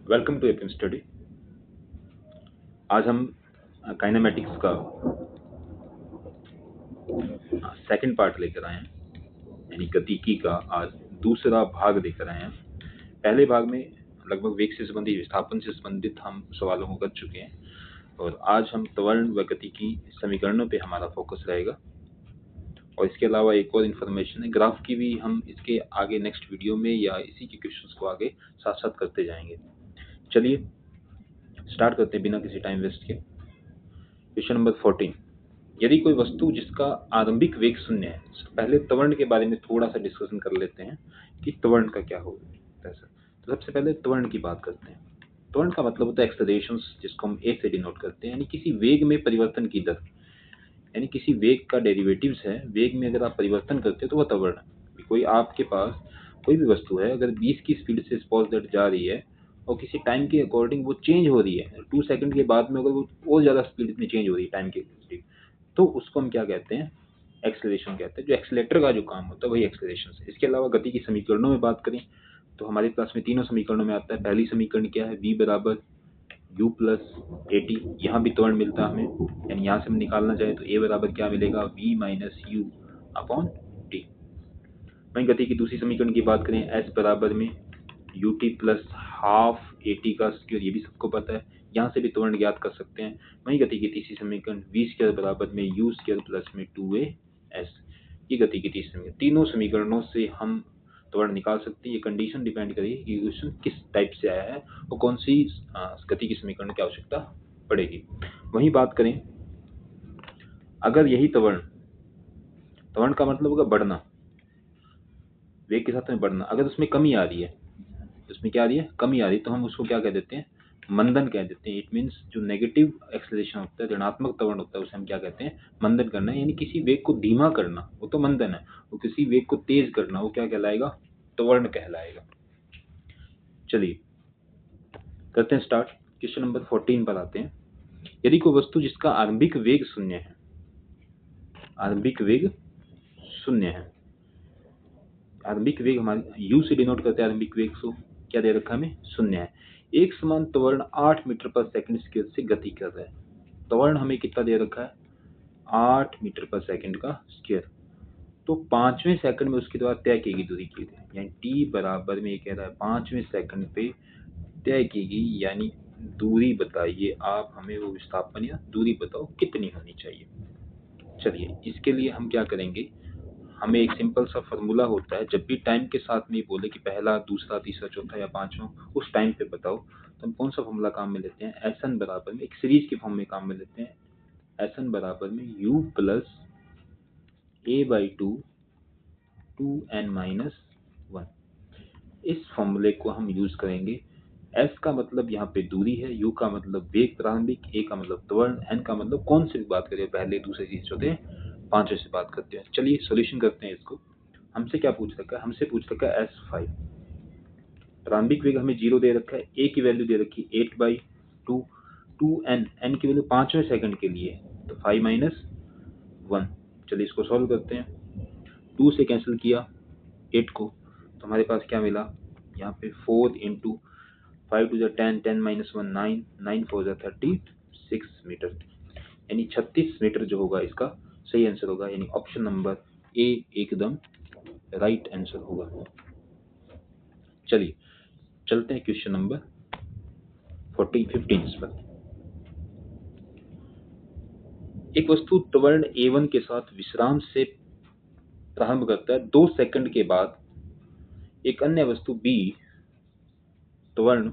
Welcome to APM study. आज हम kinematics का सेकंड पार्ट लेकर आए हैं, यानी गतिकी का आज दूसरा भाग लेकर आए हैं। पहले भाग में लगभग वेग से संबंधित, विस्थापन से संबंधित हम सवालों को कर चुके हैं और आज हम त्वरण व गतिकी समीकरणों पे हमारा फोकस रहेगा। और इसके अलावा एक और इन्फॉर्मेशन है, ग्राफ की भी हम इसके आगे नेक्स्ट वीडियो में या इसी के क्वेश्चंस को आगे साथ साथ करते जाएंगे। चलिए स्टार्ट करते हैं बिना किसी टाइम वेस्ट के। क्वेश्चन नंबर 14, यदि कोई वस्तु जिसका आरंभिक वेग शून्य है। पहले त्वरण के बारे में थोड़ा सा डिस्कशन कर लेते हैं कि त्वरण का क्या होगा। तो सबसे पहले त्वरण की बात करते हैं। त्वरण का मतलब होता है एक्सेलरेशन, जिसको हम ए से डिनोट करते हैं, यानी किसी वेग में परिवर्तन की दर, यानी किसी वेग का डेरिवेटिव्स है। वेग में अगर आप परिवर्तन करते हैं तो वह त्वरण है। कोई आपके पास कोई भी वस्तु है, अगर 20 की स्पीड से सपोज दैट जा रही है और किसी टाइम के अकॉर्डिंग वो चेंज हो रही है, 2 सेकंड के बाद में अगर वो और ज़्यादा स्पीड में चेंज हो रही है टाइम के स्पीड, तो उसको हम क्या कहते हैं, एक्सेलरेशन कहते हैं। जो एक्सेलेटर का जो काम होता है वही एक्सेलरेशन है। इसके अलावा गति की समीकरणों में बात करें तो हमारे पास में तीनों समीकरणों में आता है। पहली समीकरण क्या है, v बराबर u प्लस ए टी। यहाँ भी त्वरण मिलता है हमें, यानी यहाँ से हम निकालना चाहे तो a बराबर क्या मिलेगा, v minus you upon T. वहीं गति की दूसरी समीकरण की बात करें, s बराबर में U T plus half A T का स्क्वायर, ये भी सबको पता है, यहाँ से भी त्वरण ज्ञात कर सकते हैं। वहीं गति की तीसरी समीकरण वी स्क्वायर बराबर में यू स्क्वायर प्लस में 2a s, ये गति की तीसरी समीकरण। तीनों समीकरणों से हम त्वरण निकाल सकते हैं। ये कंडीशन डिपेंड करेगी कि क्वेश्चन किस टाइप से आया है और कौन सी गति की समीकरण की आवश्यकता पड़ेगी। वहीं बात करें, अगर यही त्वरण, त्वरण का मतलब होगा बढ़ना, वेग के साथ में बढ़ना, अगर उसमें कमी आ रही है, उसमें क्या आ रही है, कमी आ रही है, तो हम उसको क्या कह देते हैं, मंदन कह देते हैं। इट मीन्स जो नेगेटिव एक्सेलरेशन होता है, ऋणात्मक त्वरण होता है, उसे हम क्या कहते हैं, मंदन करना। यानी किसी वेग को धीमा करना वो तो मंदन है, वो किसी वेग को तेज करना वो क्या कहलाएगा, त्वरण कहलाएगा। चलिए करते हैं स्टार्ट। क्वेश्चन नंबर 14 पर आते हैं। यदि कोई वस्तु जिसका आरंभिक वेग शून्य है, आरंभिक वेग शून्य है, आरंभिक वेग हमारे u से डिनोट करते हैं आरंभिक वेग, सो क्या दे रखा है हमें, शून्य है। एक समान त्वरण 8 मीटर पर सेकंड स्क्वायर से गति कर रहा है। त्वरण हमें कितना दे रखा है, 8 मीटर पर सेकंड का स्क्वायर। तो 5वें सेकंड में उसके द्वारा तय की गई दूरी की थी, यानी t बराबर में ये कह रहा है 5वें सेकंड पे तय की गई, यानी दूरी बताइए आप हमें, वो विस्थापन या दूरी बताओ कितनी होनी चाहिए। चलिए इसके लिए हम क्या करेंगे, हमें एक सिंपल सा फार्मूला होता है, जब भी टाइम के साथ में बोले कि पहला, दूसरा, तीसरा, चौथा या पांचवा, उस टाइम पे बताओ, तो हम कौन सा फार्मूला काम में लेते हैं, एस एन बराबर में, एक सीरीज के फॉर्म में काम में लेते हैं, एस एन बराबर में U plus A by two N minus one. इस फॉर्मूले को हम यूज करेंगे। एस का मतलब यहाँ पे दूरी है, यू का मतलब वेग प्रारंभिक, ए का मतलब त्वरण, एन का मतलब कौन से बात करें, पहले, दूसरे, तीसरे, चौथे, पांचवें से बात करते हैं। चलिए सोल्यूशन करते हैं इसको। हमसे क्या पूछ रखा है, हमसे पूछ रखा है S5। प्रारंभिक वेग हमें 0 दे रखा है, a की वैल्यू दे रखी है 8/2, 2n, n की वैल्यू 5वें सेकंड के लिए, तो 5 माइनस 1। चलिए इसको सॉल्व करते हैं। 2 से कैंसिल किया 8 को, तो हमारे पास क्या मिला, यहाँ पे 4 इंटू 5 टू 10, 10 माइनस 1 9, 9 4 36 मीटर, यानी 36 मीटर जो होगा इसका सही आंसर होगा, यानी ऑप्शन नंबर ए एकदम राइट आंसर होगा। चलिए चलते हैं क्वेश्चन नंबर 15 पर। एक वस्तु त्वरण a1 के साथ विश्राम से प्रारंभ करता है, 2 सेकंड के बाद एक अन्य वस्तु b त्वरण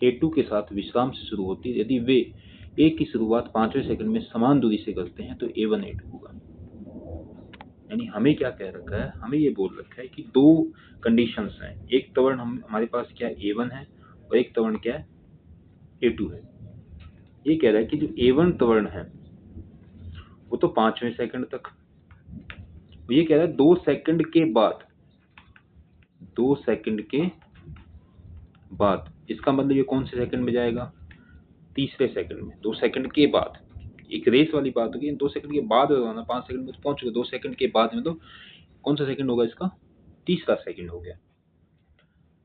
a2 के साथ विश्राम से शुरू होती है। यदि वे a की शुरुआत 5वें सेकंड में समान दूरी से करते हैं तो a1 a2 होगा। यानी हमें क्या कह रखा है, हमें ये बोल रखा है कि दो कंडीशंस हैं, एक त्वरण हमारे पास क्या है, a1 है, और एक त्वरण क्या है, a2 है। ये कह रहा है कि जो a1 त्वरण है वो तो 5वें सेकंड तक, ये कह रहा है 2 सेकंड के बाद, 2 सेकंड के बाद, इसका मतलब ये कौन से सेकंड में जाएगा, तीसरे सेकंड में। 2 सेकंड के बाद, एक रेस वाली बात होगी, 2 सेकंड के बाद होगा ना, 5 सेकंड में तो पहुंच गए, 2 सेकंड के बाद में तो कौन सा सेकंड होगा इसका, तीसरा सेकंड हो गया।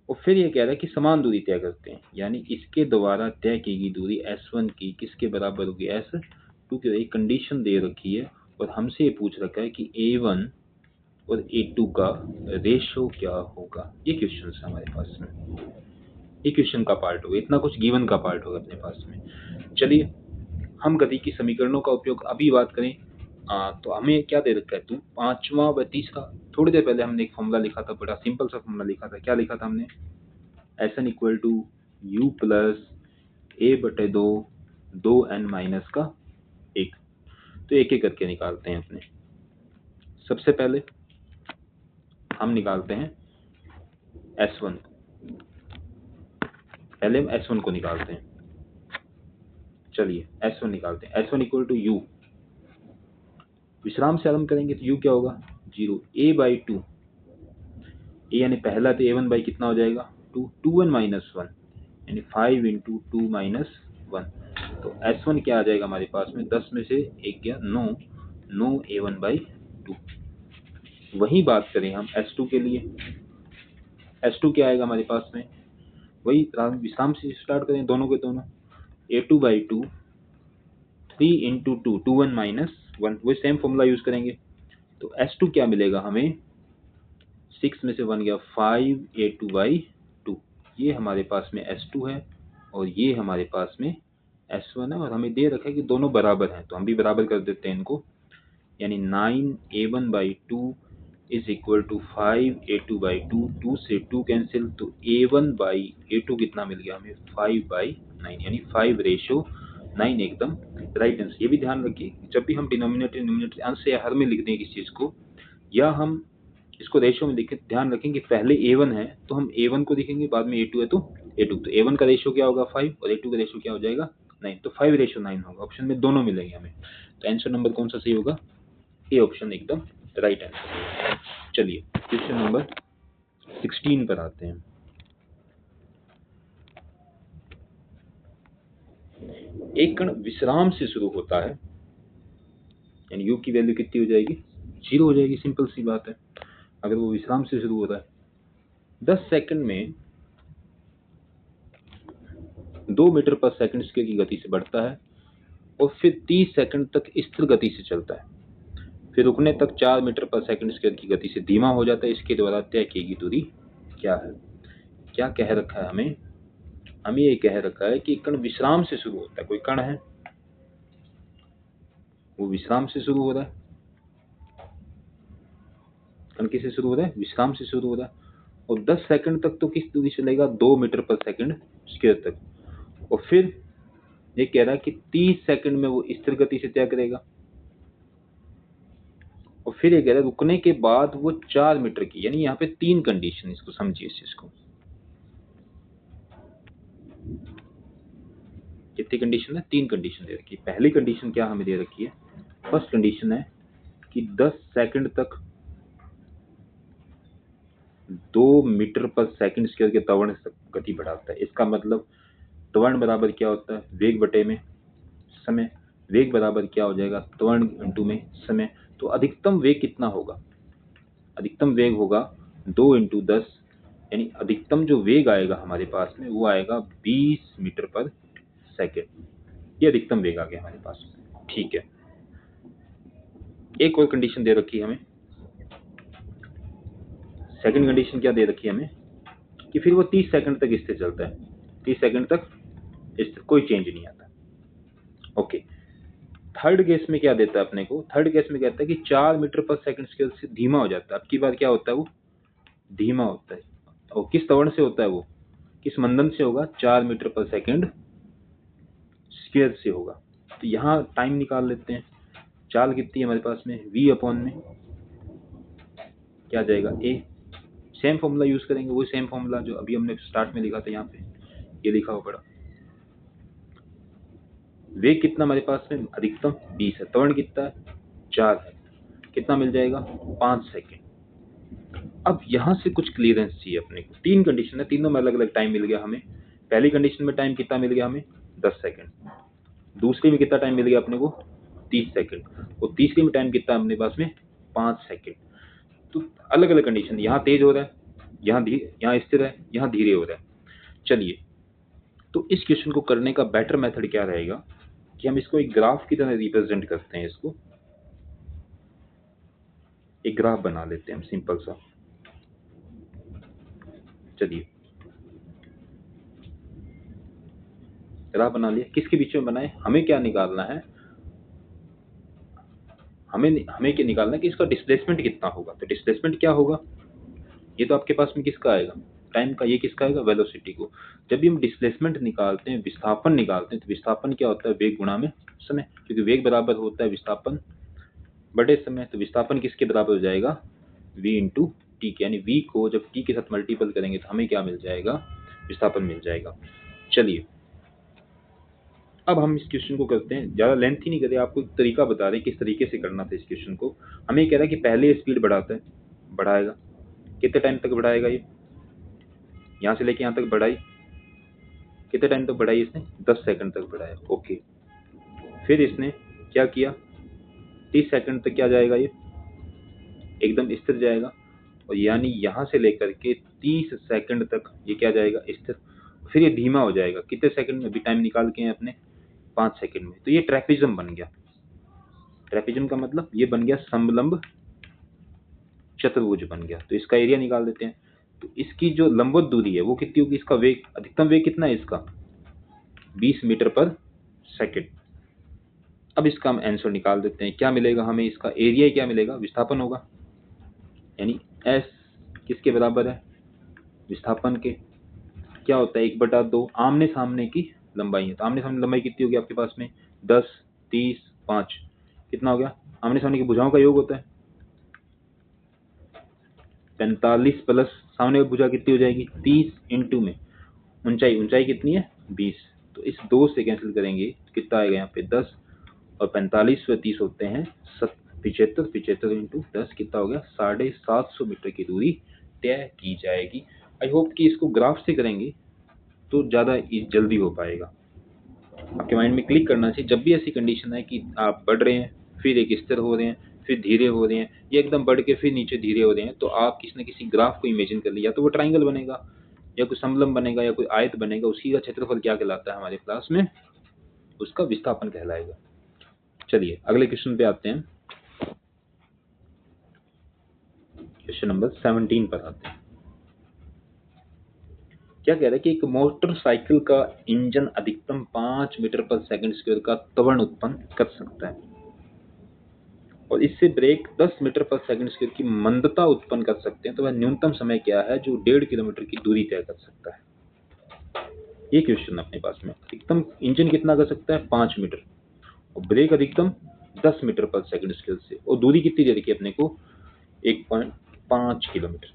और फिर ये कह रहा है कि समान दूरी तय करते हैं, यानी इसके द्वारा तय की गई दूरी S1 की किसके बराबर होगी, S2 की। एक कंडीशन दे रखी है और हमसे ये पूछ रखा है कि A1 और A2 का रेशो क्या होगा। ये क्वेश्चन है हमारे पास में, ये क्वेश्चन का पार्ट होगा, इतना कुछ गिवन का पार्ट होगा अपने पास में। चलिए हम गति की समीकरणों का उपयोग अभी बात करें। तो हमें क्या दे रखा है, तो पांचवा व तीसरा, थोड़ी देर पहले हमने एक फॉर्मूला लिखा था, बड़ा सिंपल सा फॉर्मूला लिखा था। क्या लिखा था हमने, SN equal to U plus A/2 2N minus का 1। तो एक एक करके निकालते हैं अपने। सबसे पहले हम निकालते हैं S1, पहले हम S1 को निकालते हैं। चलिए S1 निकालते हैं। S1 इक्वल टू U, विश्राम से आरंभ करेंगे तो U क्या होगा 0, A/2, A यानी पहला, तो A1 बाई कितना हो जाएगा 2, 2N माइनस 1 यानी 5 इंटू 2 माइनस 1। तो S1 क्या आ जाएगा हमारे पास में, 10 में से 1 गया 9, 9 A1 बाई 2। वही बात करें हम S2 के लिए, S2 क्या आएगा हमारे पास में, वही विश्राम से स्टार्ट करें दोनों के दोनों, A2 by 2 3 into 2 2N minus 1, वही सेम फॉर्मूला यूज करेंगे। तो S2 क्या मिलेगा हमें, 6 में से 1 गया 5 A2 बाई 2। ये हमारे पास में S2 है और ये हमारे पास में S1 है, और हमें दे रखा है कि दोनों बराबर हैं, तो हम भी बराबर कर देते हैं इनको। यानी 9 A1 by 2 is equal to 5 A2 by 2, 2 से 2 कैंसिल, तो A1 बाई A2 कितना मिल गया हमें 5 बाई 9, यानी 5:9 एकदम राइट आंसर। ये भी ध्यान रखिए, जब भी हम डिनोमिनेटर न्यूमरेटर अंश या हर में लिखते हैं किसी चीज़ को, या हम इसको रेशो में लिखें, ध्यान रखें कि पहले A1 है तो हम A1 को लिखेंगे, बाद में A2 है तो A2। तो A1 का रेशो क्या होगा 5 और A2 का रेशो क्या हो जाएगा 9, तो 5:9 होगा। ऑप्शन में दोनों मिलेंगे हमें, तो आंसर नंबर कौन सा सही होगा, ये ऑप्शन एकदम राइट आंसर। चलिए क्वेश्चन नंबर 16 पर आते हैं। एक कण विश्राम से शुरू होता है, यानी U की वैल्यू कितनी हो जाएगी 0 हो जाएगी, सिंपल सी बात है। अगर वो विश्राम से शुरू हो रहा है, 10 सेकंड में 2 मीटर पर सेकंड स्क्वायर की गति से बढ़ता है और फिर 30 सेकंड तक स्थिर गति से चलता है, फिर रुकने तक 4 मीटर पर सेकंड स्क्वायर की गति से धीमा हो जाता है। इसके द्वारा तय की गई दूरी क्या है। क्या कह रखा है हमें, हमें ये कह रखा है कि कण विश्राम से शुरू होता है, कोई कण है वो विश्राम से शुरू हो रहा है। कण किससे शुरू हो रहा है, विश्राम से शुरू हो रहा है, और 10 सेकंड तक तो किस दूरी से चलेगा 2 मीटर पर सेकंड स्क्वायर तक, और फिर ये कह रहा है कि 30 सेकंड में वो स्थिर गति से तय करेगा, और फिर ये कह रहा है रुकने के बाद वो 4 मीटर की, यानी यहाँ पे 3 कंडीशन, इसको समझिए इस चीज को। कितनी कंडीशन है, 3 कंडीशन दे रखी है। पहली कंडीशन क्या हमें दे रखी है, फर्स्ट कंडीशन है कि 10 सेकंड तक 2 मीटर पर सेकंड स्क्वायर के त्वरण से गति बढ़ाता है। इसका मतलब त्वरण बराबर क्या होता है, वेग बटे में समय। वेग बराबर क्या हो जाएगा, त्वरण इंटू में समय। तो अधिकतम वेग कितना होगा, अधिकतम वेग होगा 2 इंटू 10, यानी अधिकतम जो वेग आएगा हमारे पास में वो आएगा 20 मीटर पर सेकंड। ये अधिकतम वेग आ गया हमारे पास में, ठीक है। एक और कंडीशन दे रखी है हमें, सेकंड कंडीशन क्या दे रखी है हमें, कि फिर वो 30 सेकंड तक स्थिर चलता है, 30 सेकंड तक स्थिर, कोई चेंज नहीं आता। ओके, थर्ड केस में क्या देता है अपने को, थर्ड केस में कहता है कि 4 मीटर पर सेकंड स्क्वायर से धीमा हो जाता है। अब की बार क्या होता है, वो धीमा होता है, और किस त्वरण से होता है, वो किस मंदन से होगा, 4 मीटर पर सेकंड स्क्वायर से होगा। तो यहाँ टाइम निकाल लेते हैं, चाल कितनी है हमारे पास में, v अपॉन में क्या जाएगा a। सेम फॉर्मूला यूज करेंगे, वो सेम फॉर्मूला जो अभी हमने स्टार्ट में लिखा था, यहाँ पे ये लिखा हुआ पड़ा। वेग कितना हमारे पास में, अधिकतम 20 है, त्वरण कितना है 4 है, कितना मिल जाएगा 5 सेकेंड। अब यहाँ से कुछ क्लियरेंस चाहिए अपने को। 3 कंडीशन है, तीनों में अलग अलग टाइम मिल गया हमें। पहली कंडीशन में टाइम कितना मिल गया हमें 10 सेकेंड, दूसरी में कितना टाइम मिल गया अपने को 30 सेकेंड, और तीसरी में टाइम कितना अपने पास में 5 सेकेंड। तो अलग अलग कंडीशन, यहाँ तेज हो रहा है यहाँ स्थिर है, यहाँ धीरे हो रहा है। चलिए, तो इस क्वेश्चन को करने का बेटर मेथड क्या रहेगा कि हम इसको एक ग्राफ की तरह रिप्रेजेंट करते हैं। इसको एक ग्राफ बना लेते हैं हम सिंपल सा। चलिए, ग्राफ बना लिया। किसके बीच में बनाए? हमें क्या निकालना है? हमें क्या निकालना है कि इसका डिस्प्लेसमेंट कितना होगा। तो डिस्प्लेसमेंट क्या होगा? ये तो आपके पास में किसका आएगा? टाइम का। ये किसका आएगा? वेलोसिटी को। जब भी हम डिस्प्लेसमेंट निकालते हैं, विस्थापन निकालते हैं, तो विस्थापन क्या होता है? वेग गुणा में समय, क्योंकि वेग बराबर होता है विस्थापन बटे समय। तो विस्थापन किसके बराबर हो जाएगा? v इंटू टी के। यानी v को जब t के साथ मल्टीपल करेंगे तो हमें क्या मिल जाएगा? विस्थापन मिल जाएगा। चलिए, अब हम इस क्वेश्चन को करते हैं, ज़्यादा लेंथ ही नहीं करते, आपको एक तरीका बता रहे हैं किस तरीके से करना था इस क्वेश्चन को। हमें कह रहा है कि पहले स्पीड बढ़ाता है, बढ़ाएगा। कितने टाइम तक बढ़ाएगा? ये यहाँ से लेके यहाँ तक बढ़ाई। कितने टाइम तक बढ़ाई इसने? 10 सेकंड तक बढ़ाया। ओके। फिर इसने क्या किया? 30 सेकंड तक क्या जाएगा? ये एकदम स्थिर जाएगा। और यानी यहाँ से लेकर के 30 सेकंड तक ये क्या जाएगा? स्थिर। फिर ये धीमा हो जाएगा। कितने सेकंड में? अभी टाइम निकाल के हैं अपने 5 सेकंड में। तो ये ट्रेपेजियम बन गया। ट्रेपेजियम का मतलब ये बन गया समलंब चतुर्भुज बन गया। तो इसका एरिया निकाल देते हैं। तो इसकी जो लंबवत दूरी है वो कितनी होगी? इसका वेग, अधिकतम वेग कितना है इसका? 20 मीटर पर सेकंड। अब इसका हम आंसर निकाल देते हैं। क्या मिलेगा हमें? इसका एरिया क्या मिलेगा? विस्थापन होगा। यानी एस किसके बराबर है? विस्थापन के। क्या होता है? 1/2 आमने सामने की लंबाई है। तो आमने सामने लंबाई कितनी होगी आपके पास में? 10, 30, 5। कितना हो गया? आमने सामने की भुजाओं का योग होता है 45 प्लस सामने की भुजा कितनी हो जाएगी? 30 इंटू में ऊंचाई कितनी है? 20। तो इस 2 से कैंसिल करेंगे तो कितना आएगा यहाँ पे? 10। और 45 व 30 होते हैं 75। 75 इंटू 10 कितना हो गया? 750 मीटर की दूरी तय की जाएगी। आई होप कि इसको ग्राफ से करेंगे तो ज़्यादा जल्दी हो पाएगा। आपके माइंड में क्लिक करना चाहिए जब भी ऐसी कंडीशन है कि आप बढ़ रहे हैं, फिर एक स्थिर हो रहे हैं, फिर धीरे हो रहे हैं, या एकदम बढ़ के फिर नीचे धीरे हो रहे हैं, तो आप किसी न किसी ग्राफ को इमेजिन कर लीजिए। या तो वो ट्राइंगल बनेगा, या कोई समलंब बनेगा, या कोई आयत बनेगा। उसी का क्षेत्रफल क्या कहलाता है हमारे क्लास में? उसका विस्थापन कहलाएगा। चलिए अगले क्वेश्चन पे आते हैं। क्वेश्चन नंबर 17 पर आते हैं। क्या कह रहा है कि एक मोटरसाइकिल का इंजन अधिकतम 5 मीटर पर सेकंड स्क्वायर का त्वरण उत्पन्न कर सकता है, और इससे ब्रेक 10 मीटर पर सेकंड स्क्वायर की मंदता उत्पन्न कर सकते हैं। तो वह न्यूनतम समय क्या है जो 1.5 किलोमीटर की दूरी तय कर सकता है? ये क्वेश्चन अपने पास में। अधिकतम इंजन कितना कर सकता है? 5 मीटर, और ब्रेक अधिकतम 10 मीटर पर सेकंड स्क्वायर से, और दूरी कितनी दे रखी है अपने को? 1.5 किलोमीटर।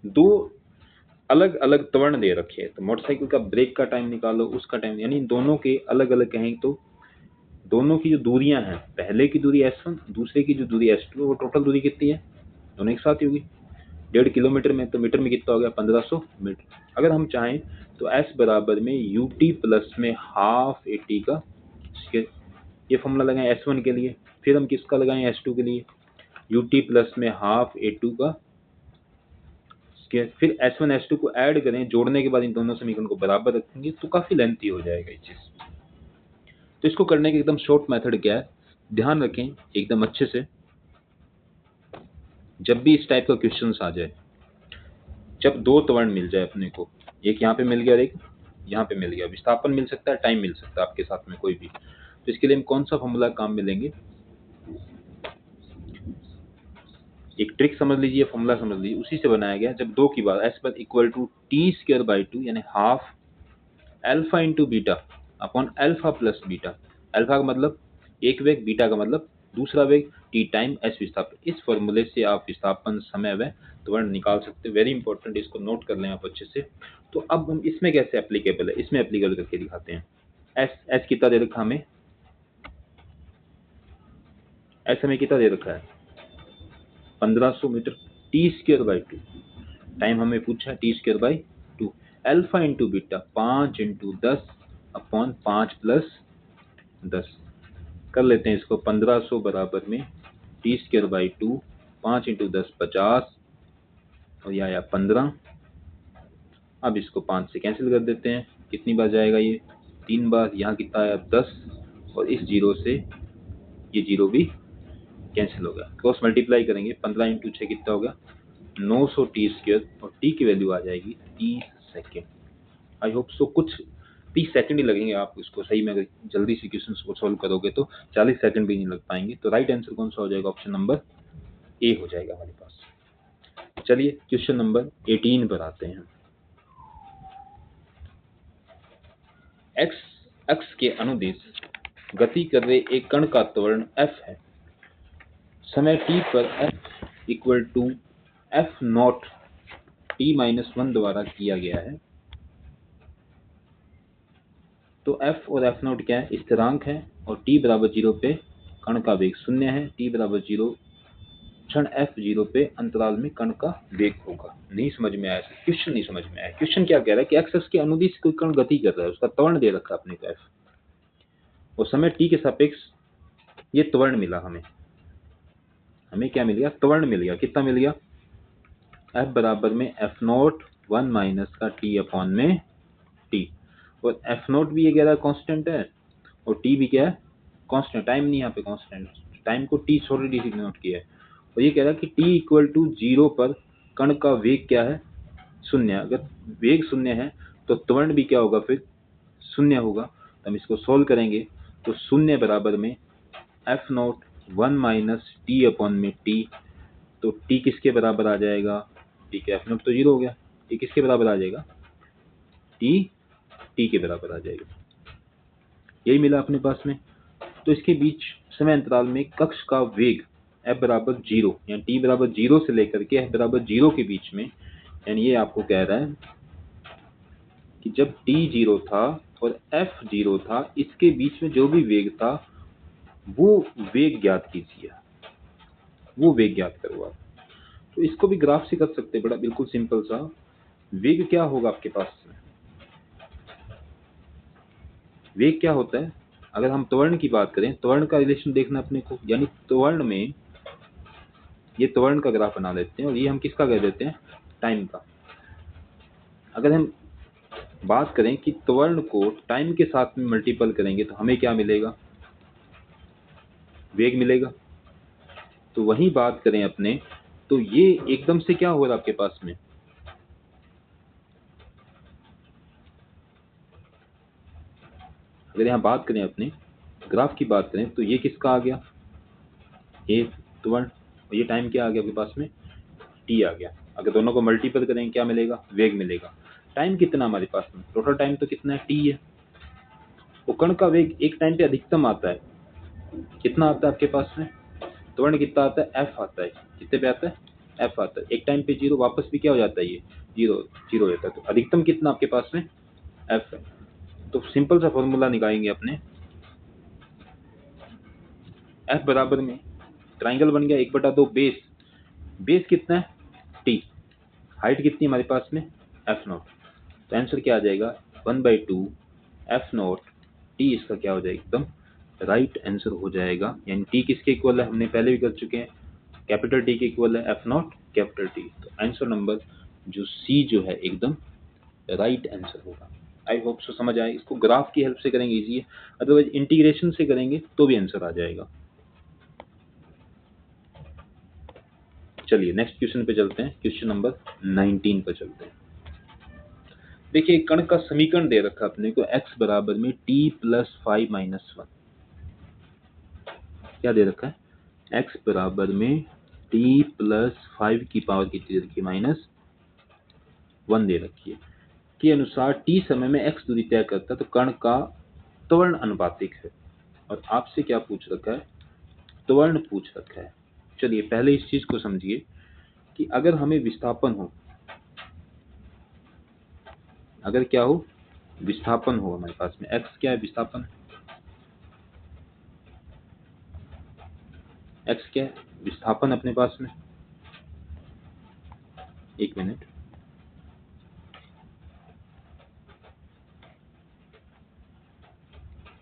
दो अलग अलग त्वरण दे रखे हैं। तो मोटरसाइकिल का ब्रेक का टाइम निकालो, उसका टाइम, यानी दोनों के अलग अलग कहें तो दोनों की जो दूरियां हैं, पहले की दूरी S1, दूसरे की जो दूरी S2, वो टोटल दूरी कितनी है? दोनों एक साथ ही होगी। 1.5 किलोमीटर में, तो मीटर में कितना हो गया? 1500 मीटर। अगर हम चाहें तो S बराबर में UT प्लस में हाफ AT का ये फॉर्मूला लगाएं S1 के लिए, फिर हम किसका लगाएं? S2 के लिए, UT प्लस में हाफ A2 का, फिर S1 S2 को ऐड करें, जोड़ने के बाद इन दोनों समीकरण को बराबर रखेंगे तो काफ़ी लेंथी हो जाएगा ये चीज़। तो इसको करने का एकदम शॉर्ट मेथड क्या है? ध्यान रखें एकदम अच्छे से, जब भी इस टाइप का क्वेश्चन आ जाए, जब 2 त्वरण मिल जाए अपने को, एक यहाँ पे मिल गया और एक यहाँ पे मिल गया, विस्थापन मिल सकता है, टाइम मिल सकता है आपके साथ में कोई भी, तो इसके लिए हम कौन सा फॉर्मूला काम में लेंगे? एक ट्रिक समझ लीजिए, फॉर्मूला समझ लीजिए, उसी से बनाया गया। जब 2 की बात, S इक्वल टू T²/2 यानी half alpha into beta upon alpha plus beta. Alpha का मतलब एक वेग, बीटा का मतलब दूसरा वेग, टी टाइम, एस विस्थापन। इस फॉर्मूले से आप विस्थापन, समय व त्वरण निकाल सकते हैं। वेरी इंपॉर्टेंट, इसको नोट कर लें आप अच्छे से। तो अब हम इसमें कैसे एप्लीकेबल है, इसमें एप्लीकेबल करके दिखाते हैं। एस कितना दे रखा हमें? एस हमें कितना दे रखा है? 1500 मीटर। T²/2 टाइम हमें पूछा है, T²/2। Alpha into beta 5 into 10 upon 5 plus 10। कर लेते हैं इसको। 1500 बराबर में T²/2, 5 इंटू 10 50, और ये आया 15। अब इसको 5 से कैंसिल कर देते हैं। कितनी बार जाएगा ये? 3 बार। यहाँ कितना आया? 10। और इस जीरो से ये जीरो भी कैंसिल हो गया। क्रॉस मल्टीप्लाई करेंगे, 15 इंटू 6 कितना होगा? 900 टी स्क्वायर। और टी की वैल्यू आ जाएगी 30 सेकेंड। आई होप सो कुछ 30 सेकंड ही लगेंगे आप इसको सही में, अगर जल्दी से क्वेश्चन को सॉल्व करोगे तो 40 सेकंड भी नहीं लग पाएंगे। तो राइट आंसर कौन सा हो जाएगा? ऑप्शन नंबर ए हो जाएगा हमारे पास। चलिए क्वेश्चन नंबर 18 पर आते हैं। एक्स अक्ष के अनुदिश गति कर रहे एक कण का त्वरण f है। समय t पर f equal to f naught t minus 1 द्वारा किया गया है। तो f और f नॉट क्या है? स्थिरांक है। और t बराबर 0 पे कण का वेग 0 है। t बराबर 0 क्षण f0 पे अंतराल में कण का वेग होगा। नहीं समझ में आया? क्वेश्चन नहीं समझ में आया। क्वेश्चन क्या कह रहा है कि एक्स अक्ष के अनुदिश कोई कण गति कर रहा है, उसका त्वरण दे रखा अपने को f, और समय t के सापेक्ष ये त्वरण मिला हमें। क्या मिल गया? त्वरण मिल गया। कितना मिल गया? f बराबर में f नॉट 1 माइनस का t अपॉन में t। और f नॉट भी ये कह रहा है कांस्टेंट है, और t भी क्या है? कांस्टेंट। टाइम नहीं, यहाँ पे कांस्टेंट, टाइम को t छोटे डी से डिनोट किया है। और ये कह रहा है कि t इक्वल टू 0 पर कण का वेग क्या है? 0। अगर वेग 0 है तो त्वरण भी क्या होगा? फिर 0 होगा। तो हम इसको सोल्व करेंगे तो 0 बराबर में f not 1 minus T upon में t। तो t किसके बराबर आ जाएगा? ठीक है, f नॉट तो 0 हो गया। t किसके बराबर आ जाएगा? t के बराबर आ जाएगा। यही मिला अपने पास में। तो इसके बीच समय अंतराल में कक्ष का वेग f बराबर 0, यानी t बराबर 0 से लेकर के f बराबर 0 के बीच में, यानी ये आपको कह रहा है कि जब t 0 था और f 0 था, इसके बीच में जो भी वेग था वो वेग ज्ञात कीजिए, वो वेग ज्ञात करो आप। तो इसको भी ग्राफ से कर सकते हैं, बड़ा बिल्कुल सिंपल सा। वेग क्या होगा आपके पास? वेग क्या होता है? अगर हम त्वरण की बात करें, त्वरण का रिलेशन देखना अपने को, यानी त्वरण में ये त्वरण का ग्राफ बना लेते हैं और ये हम किसका कह देते हैं? टाइम का। अगर हम बात करें कि त्वरण को टाइम के साथ में मल्टीपल करेंगे तो हमें क्या मिलेगा? वेग मिलेगा। तो वही बात करें अपने, तो ये एकदम से क्या हो रहा है आपके पास में? अगर यहाँ बात करें अपने ग्राफ की बात करें तो ये किसका आ गया? ये त्वरण। और ये टाइम क्या आ गया आपके पास में? टी आ गया। अगर दोनों को मल्टीपल करेंगे क्या मिलेगा? वेग मिलेगा। टाइम कितना हमारे पास में? टोटल टाइम तो कितना है? टी है। वो कण का वेग एक टाइम पे अधिकतम आता है। कितना आता है आपके पास में? त्वरण कितना आता है? एफ आता है। कितने पे आता है? एफ आता है। एक टाइम पे 0, वापस भी क्या हो जाता है? ये 0 0 हो जाता है। तो अधिकतम कितना आपके पास में? एफ है। तो सिंपल सा फॉर्मूला निकालेंगे अपने। एफ बराबर में ट्राइंगल बन गया 1/2 बेस। बेस कितना है? टी। हाइट कितनी हमारे पास में? F not. तो आंसर क्या आ जाएगा? 1/2 एफ नॉट टी। इसका क्या हो जाएगा? एकदम राइट आंसर हो जाएगा। यानी टी किसके इक्वल है? हमने पहले भी कर चुके हैं, कैपिटल टी के इक्वल है एफ नॉट कैपिटल टी। तो आंसर नंबर जो सी जो है एकदम राइट आंसर होगा। आई होप सो समझ आए। इसको ग्राफ की हेल्प से करेंगे इजी है, अदरवाइज इंटीग्रेशन से करेंगे तो भी आंसर आ जाएगा। चलिए नेक्स्ट क्वेश्चन पे चलते हैं। क्वेश्चन नंबर 19 पर चलते हैं। देखिए कण का समीकरण दे रखा अपने को x बराबर में t प्लस 5 माइनस 1। क्या दे रखा है? x बराबर में t प्लस 5 की पावर कितनी रखी? माइनस 1 दे रखी है। के अनुसार t समय में x दूरी तय करता है तो कण का त्वरण अनुपातिक है। और आपसे क्या पूछ रखा है? त्वरण पूछ रखा है। चलिए पहले इस चीज को समझिए कि अगर हमें विस्थापन हो, अगर क्या हो? विस्थापन हो हमारे पास में, x क्या है? विस्थापन। x क्या है? विस्थापन अपने पास में। एक मिनट,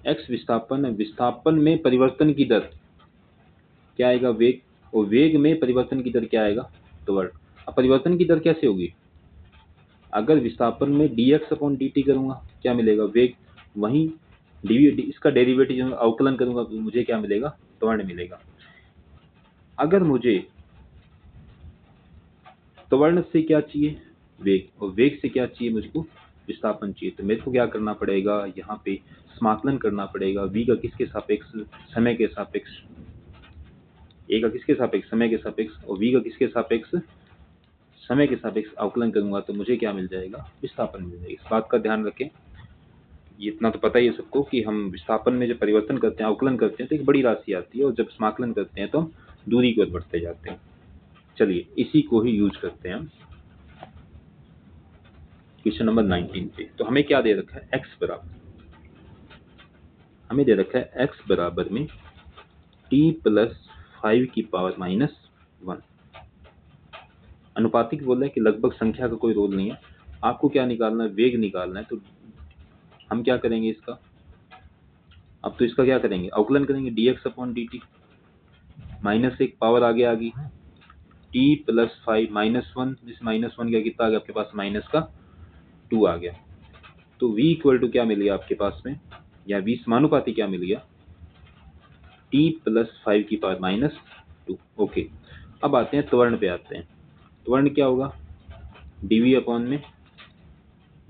x विस्थापन है। विस्थापन में परिवर्तन की दर क्या आएगा? वेग। और वेग में परिवर्तन की दर क्या आएगा? त्वरण। अब परिवर्तन की दर कैसे होगी? अगर विस्थापन में dx अपॉन dt करूंगा क्या मिलेगा? वेग। वहीं इसका डेरिवेटिव अवकलन करूंगा तो मुझे क्या मिलेगा? त्वरण मिलेगा। अगर मुझे त्वरण से क्या चाहिए? वेग। और वेग से क्या चाहिए मुझको? विस्थापन चाहिए। तो मेरे को क्या करना पड़ेगा? यहाँ पे समाकलन करना पड़ेगा। v का किसके सापेक्ष? समय के सापेक्ष। a का किसके सापेक्ष? समय के सापेक्ष। और v का किसके सापेक्ष? समय के सापेक्ष अवकलन करूंगा तो मुझे क्या मिल जाएगा? विस्थापन मिल जाएगा। इस बात का ध्यान रखें। ये इतना तो पता ही है सबको कि हम विस्थापन में जब परिवर्तन करते हैं, अवकलन करते हैं तो एक बड़ी राशि आती है, और जब समाकलन करते हैं तो हम दूरी की ओर बढ़ते जाते हैं। चलिए इसी को ही यूज करते हैं हम क्वेश्चन नंबर 19 पे। तो हमें क्या दे रखा है? x बराबर, हमें दे रखा है x बराबर में t प्लस 5 की पावर माइनस 1। अनुपातिक बोल रहा है कि लगभग संख्या का कोई रोल नहीं है। आपको क्या निकालना है? वेग निकालना है। तो हम क्या करेंगे इसका? अब तो इसका क्या करेंगे? अवकलन करेंगे। dx अपॉन dt, माइनस एक पावर आगे आ गई t प्लस 5 माइनस 1। जिस माइनस 1 का कितना आ गया आपके पास? माइनस का 2 आ गया। तो v इक्वल टू क्या मिल गया आपके पास में, या v समानुपाती क्या मिल गया? t प्लस 5 की पावर माइनस 2। ओके, अब आते हैं त्वरण पे आते हैं। त्वरण क्या होगा? dv अपॉन में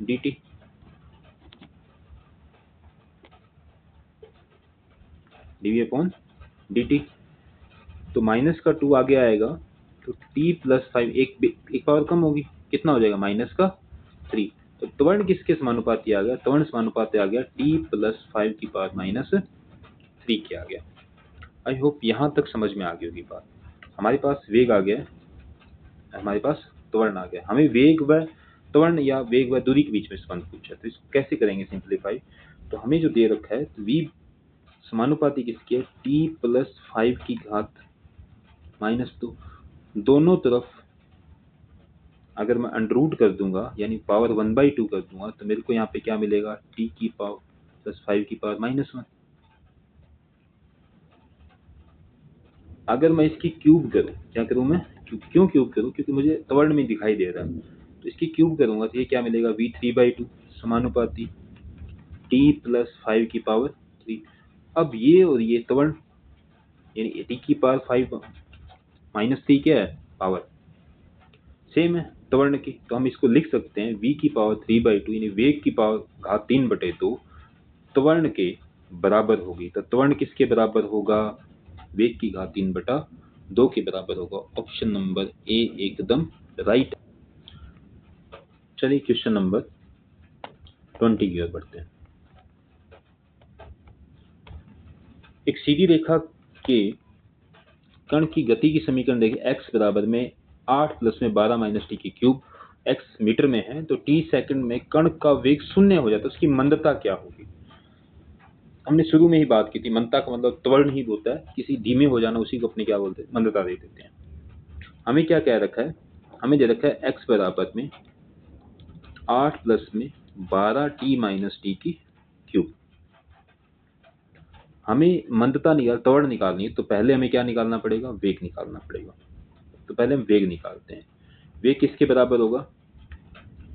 dt। dv अपॉन dt, तो माइनस का 2 आगे आएगा तो t प्लस 5 एक पावर कम होगी, कितना हो जाएगा? माइनस का 3। तो त्वरण किसके समानुपाती आ गया? त्वरण समानुपाती आ गया t प्लस 5 की पावर माइनस 3 के आ गया। आई होप यहाँ तक समझ में आ गई होगी बात। हमारे पास वेग आ गया, हमारे पास त्वरण आ गया। हमें वेग व त्वरण या वेग व दूरी के बीच में संबंध पूछा, तो इसको कैसे करेंगे सिंप्लीफाई? तो हमें जो दे रखा है तो v समानुपाती किसकी है? t प्लस 5 की घात माइनस 2। दोनों तरफ अगर मैं अंडररूट कर दूंगा यानी पावर 1/2 कर दूंगा तो मेरे को यहाँ पे क्या मिलेगा? t की पावर प्लस 5 की पावर माइनस 1। अगर मैं इसकी क्यूब करूं, क्या करूं मैं? क्यों क्यूब करूं? क्योंकि मुझे त्वरण में दिखाई दे रहा है। तो इसकी क्यूब करूंगा तो ये क्या मिलेगा? v 3/2 समानुपाती t प्लस 5 की पावर 3। अब ये और ये त्वरण यानी t की पावर 5 माइनस 3 क्या है? पावर सेम है त्वरण की। तो हम इसको लिख सकते हैं v की पावर 3/2 यानी वेग की पावर घात 3/2 त्वरण के बराबर होगी। तो त्वरण किसके बराबर होगा? वेग की घात 3/2 के बराबर होगा। ऑप्शन नंबर ए एकदम राइट। चलिए क्वेश्चन नंबर 20 की ओर बढ़ते हैं। एक सीधी रेखा के कण की गति की समीकरण देखिए। x बराबर में 8 प्लस में 12 माइनस टी की क्यूब। x मीटर में है तो t सेकंड में कण का वेग शून्य हो जाता है, उसकी मंदता क्या होगी? हमने शुरू में ही बात की थी, मंदता का मतलब त्वरण ही होता है, किसी धीमे हो जाना, उसी को अपने क्या बोलते हैं? मंदता दे देते हैं। हमें क्या कह रखा है? हमें दे रखा है x बराबर में 8 प्लस में 12 t माइनस टी की क्यूब। हमें मंदता त्वरण निकालनी है, तो पहले हमें क्या निकालना पड़ेगा? वेग निकालना पड़ेगा। तो पहले हम वेग निकालते हैं। वेग किसके बराबर होगा?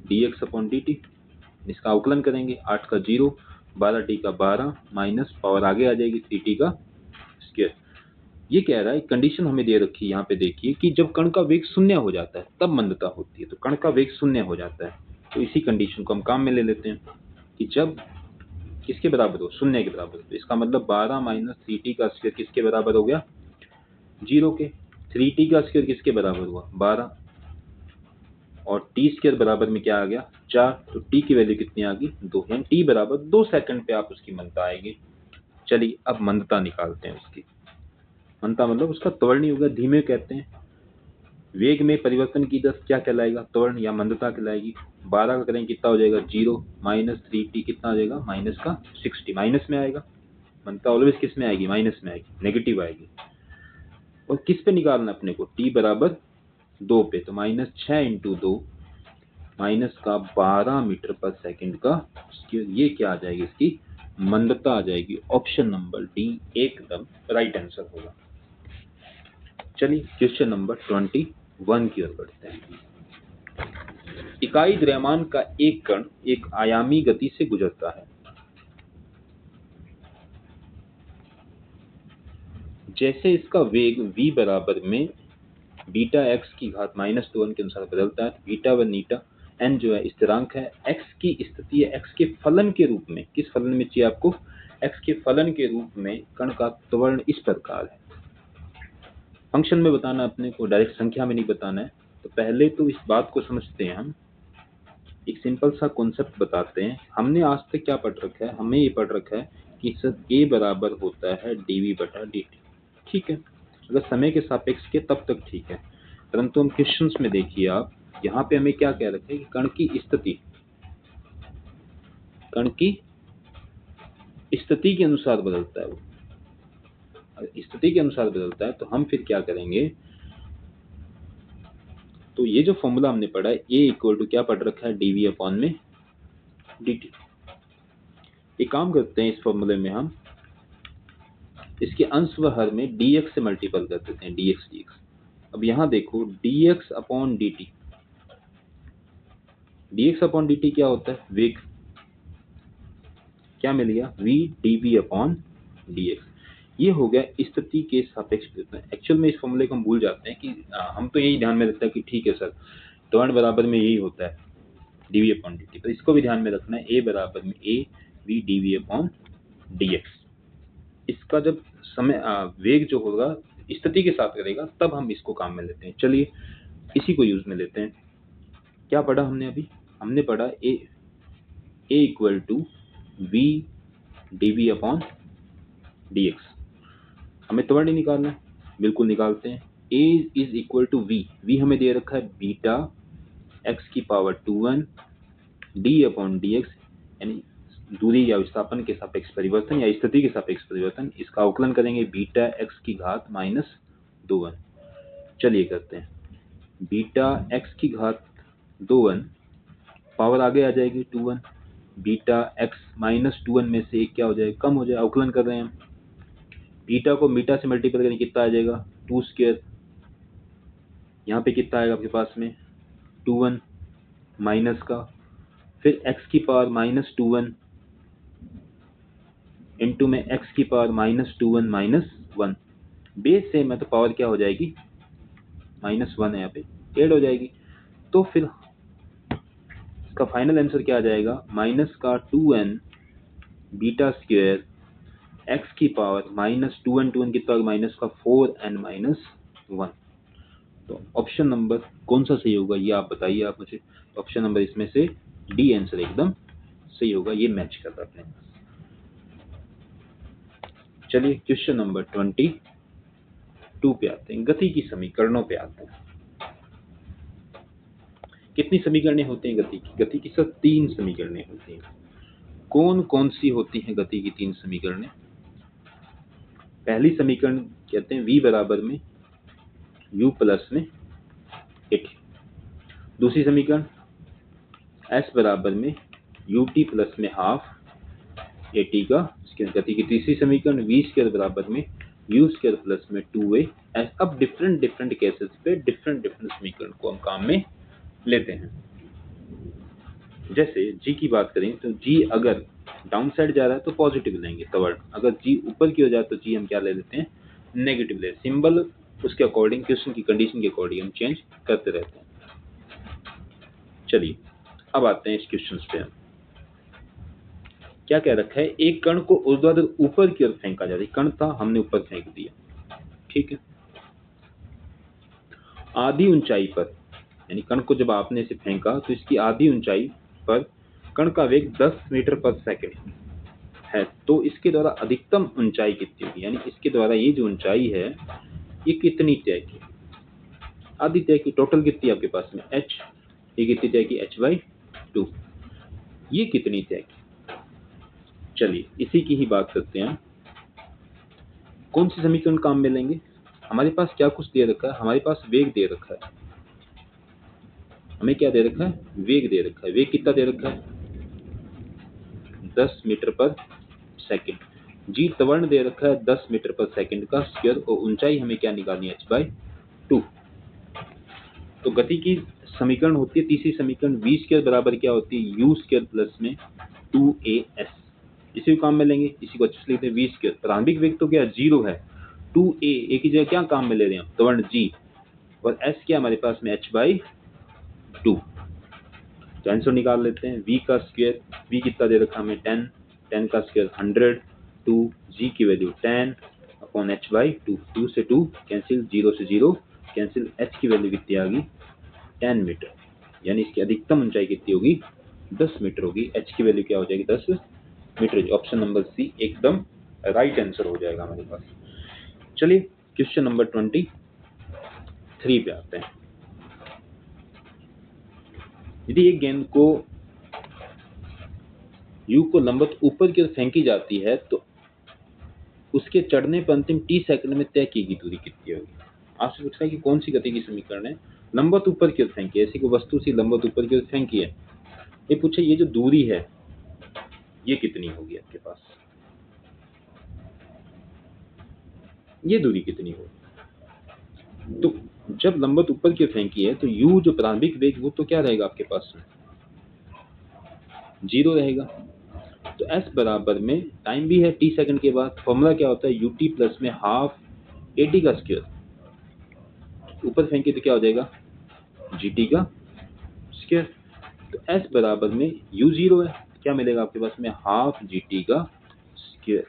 dx upon dt। इसका अवकलन करेंगे। 8 का 0, 12t का 12 माइनस पावर आगे आ जाएगी 3t का स्क्वायर। ये कह रहा है कंडीशन हमें दे रखी है यहाँ पे, देखिए कि जब कण का वेग शून्य हो जाता है तब मंदता होती है। तो कण का वेग शून्य हो जाता है, तो इसी कंडीशन को हम काम में ले लेते हैं कि जब किसके बराबर हो? शून्य के बराबर। तो इसका मतलब 12 माइनस 3t का स्क्वायर किसके बराबर हो गया? 0 के। 3t का स्क्वायर किसके बराबर हुआ? 12, और t स्क्वायर बराबर में क्या आ गया? 4। तो t की वैल्यू कितनी आ गई? 2, यानी t बराबर 2 सेकंड पे आप उसकी मंदता आएगी। चलिए अब मंदता निकालते हैं उसकी। मंदता मतलब उसका त्वरण ही होगा, धीमे कहते हैं। वेग में परिवर्तन की दर क्या कहलाएगा? त्वरण या मंदता कहलाएगी। 12 का करेंगे कितना हो जाएगा? 0 माइनस 3t कितना आ जाएगा? माइनस का 60, माइनस में आएगा। मंदता ऑलवेज किस में आएगी? माइनस में आएगी, नेगेटिव आएगी। और किस पे निकालना अपने को? t बराबर 2 पे। तो माइनस 6 इंटू 2 माइनस का 12 मीटर पर सेकंड का स्क्वायर। ये क्या आ जाएगी? इसकी मंदता आ जाएगी। ऑप्शन नंबर डी एकदम राइट आंसर होगा। चलिए क्वेश्चन नंबर 21 1 की ओर बढ़ते हैं। इकाई द्रव्यमान का एक कण एक आयामी गति से गुजरता है। जैसे इसका वेग v बराबर में बीटा एक्स की घात -2n के अनुसार बदलता है। बीटा व नीटा n जो है स्थिरांक है। x की स्थिति है x के फलन के रूप में। किस फलन में चाहिए आपको? x के फलन के रूप में कण का त्वरण इस प्रकार है। फंक्शन में बताना अपने को, डायरेक्ट संख्या में नहीं बताना है। तो पहले तो इस बात को समझते हैं हम, एक सिंपल सा कॉन्सेप्ट बताते हैं। हमने आज तक क्या पढ़ रखा है? हमें ये पढ़ रखा है कि सर a बराबर होता है dv बटा dt। ठीक है, अगर समय के सापेक्ष के तब तक ठीक है, परंतु हम क्वेश्चंस में देखिए आप, यहाँ पे हमें क्या कह रखे हैं कि कण की स्थिति के अनुसार बदलता है। वो स्थिति के अनुसार बदलता है तो हम फिर क्या करेंगे? तो ये जो फॉर्मूला हमने पढ़ा है a इक्वल टू क्या पढ़ रखा है? dv अपॉन में dt। एक काम करते हैं, इस फॉर्मूले में हम इसके अंश व हर में dx से मल्टीपल कर देते हैं, dx। अब यहाँ देखो dx अपॉन dt, क्या होता है? वेग। क्या मिल गया? v dv upon dx। ये हो गया स्थिति के सापेक्ष वितरण। एक्चुअल में इस फॉर्मूले को हम भूल जाते हैं कि हम तो यही ध्यान में रखते हैं कि ठीक है सर, त्वरण बराबर में यही होता है dv अपॉन dt, तो इसको भी ध्यान में रखना है। a बराबर में a v dv upon dx। इसका जब समय वेग जो होगा स्थिति के साथ करेगा तब हम इसको काम में लेते हैं। चलिए इसी को यूज में लेते हैं। क्या पढ़ा हमने अभी? हमने पढ़ा a equal to v dv upon dx। हमें त्वरण ही निकालना है, बिल्कुल निकालते हैं। a is equal to v हमें दे रखा है बीटा x की power 2n d upon dx, यानी दूरी या विस्थापन के सापेक्ष परिवर्तन या स्थिति के सापेक्ष परिवर्तन। इसका अवकलन करेंगे बीटा x की घात -2n। चलिए करते हैं। बीटा x की घात 2n, पावर आगे आ जाएगी 2n, बीटा x -2n में से एक क्या हो जाएगा? कम हो जाएगा। अवकलन कर रहे हैं हम, बीटा को बीटा से मल्टीपल करेंगे, कितना आ जाएगा? 2 स्क्वायर। यहाँ पे कितना आएगा आपके पास में? 2n माइनस का, फिर x की पावर -2n इंटू में x की पावर -2n -1। बेस सेम है तो पावर क्या हो जाएगी? -1 है, यहाँ पे ऐड हो जाएगी। तो फिर इसका फाइनल आंसर क्या आ जाएगा? माइनस का 2n बीटा स्क्वायर x की पावर -2n कितना होगा? माइनस का 4n -1। तो ऑप्शन नंबर कौन सा सही होगा ये आप बताइए आप मुझे। ऑप्शन नंबर इसमें से डी आंसर एकदम सही होगा, ये मैच कर रहा है। चलिए क्वेश्चन नंबर 22 पे आते हैं, गति की समीकरणों पे आते हैं। कितनी समीकरणें होती हैं गति की? गति की सिर्फ 3 समीकरणें होती हैं। कौन कौन सी होती हैं गति की 3 समीकरणें? पहली समीकरण कहते हैं v बराबर में u प्लस में at। दूसरी समीकरण s बराबर में ut प्लस में हाफ at का। इसके गति की तीसरी समीकरण v स्क्वायर बराबर में u स्क्वायर प्लस में 2a। अब डिफरेंट केसेस पे डिफरेंट समीकरण को हम काम में लेते हैं। जैसे g की बात करें तो g अगर डाउन साइड जा रहा है तो पॉजिटिव लेंगे त्वरण, अगर g ऊपर की ओर जाए तो g हम क्या ले लेते हैं? नेगेटिव ले। सिंबल उसके अकॉर्डिंग, क्वेश्चन की कंडीशन के अकॉर्डिंग हम चेंज करते रहते हैं। चलिए अब आते हैं इस क्वेश्चन पे। हम क्या कह रखा है? एक कण को ऊर्ध्वाधर ऊपर की ओर फेंका जाता है। कण था, हमने ऊपर फेंक दिया, ठीक है। आधी ऊंचाई पर, यानी कण को जब आपने इसे फेंका तो इसकी आधी ऊंचाई पर कण का वेग 10 मीटर पर सेकंड है, तो इसके द्वारा अधिकतम ऊंचाई कितनी होगी? यानी इसके द्वारा ये जो ऊंचाई है ये कितनी तय की? आधी तय की। टोटल कितनी आपके पास में? h। ये कितनी तय की? h/2। ये कितनी तय की? चलिए इसी की ही बात करते हैं। कौन सी समीकरण काम में लेंगे? हमारे पास क्या कुछ दे रखा है? हमारे पास वेग दे रखा है। हमें क्या दे रखा है? वेग दे रखा है। वेग कितना दे रखा है? 10 मीटर पर सेकंड। जी त्वरण दे रखा है 10 मीटर पर सेकंड का स्क्वायर, और ऊंचाई हमें क्या निकालनी है? h/2। तो गति की समीकरण होती है तीसरी समीकरण v स्क्वायर बराबर क्या होती है u स्क्वायर प्लस में 2as। इसी को काम में लेंगे, इसी को अच्छे से लिखते हैं v स्क्वायर। प्रारंभिक वेग तो क्या 0 है, 2a एक ही जगह क्या काम में ले रहे हैं त्वरण g, और s क्या हमारे पास में h/2। तो आंसर निकाल लेते हैं। v का स्क्वायर, v कितना दे रखा हमें 10, 10 का स्क्वायर 100, 2 g की वैल्यू 10 अपॉन h/2, 2 से 2 कैंसिल, 0 से 0 कैंसिल, h की वैल्यू कितनी आ गई 10 मीटर, यानी इसकी अधिकतम ऊंचाई कितनी होगी 10 मीटर होगी। h की वैल्यू क्या हो जाएगी 10 मीटर। ऑप्शन नंबर सी एकदम राइट आंसर हो जाएगा हमारे पास। चलिए क्वेश्चन नंबर 23 पे आते हैं। यदि एक गेंद को U को लंबवत ऊपर की ओर फेंकी जाती है तो उसके चढ़ने पर अंतिम t सेकंड में तय की गई दूरी कितनी होगी। आपसे पूछा है कि कौन सी गति की समीकरण है, लंबवत ऊपर की ओर फेंकी है, ऐसी कोई वस्तु सी लंबवत ऊपर की ओर फेंकी है। ये पूछे ये जो दूरी है ये कितनी होगी आपके पास, ये दूरी कितनी होगी। तो जब लंबवत ऊपर की ओर फेंकी है तो u जो प्रारंभिक वेग वो तो क्या रहेगा आपके पास में 0 रहेगा। तो s बराबर में टाइम भी है t सेकंड के बाद, फॉर्मूला क्या होता है ut प्लस में हाफ at का स्क्वायर, ऊपर फेंके तो क्या हो जाएगा gt का स्क्वायर। तो s बराबर में u 0 है, क्या मिलेगा आपके पास में हाफ gt का स्क्वायर,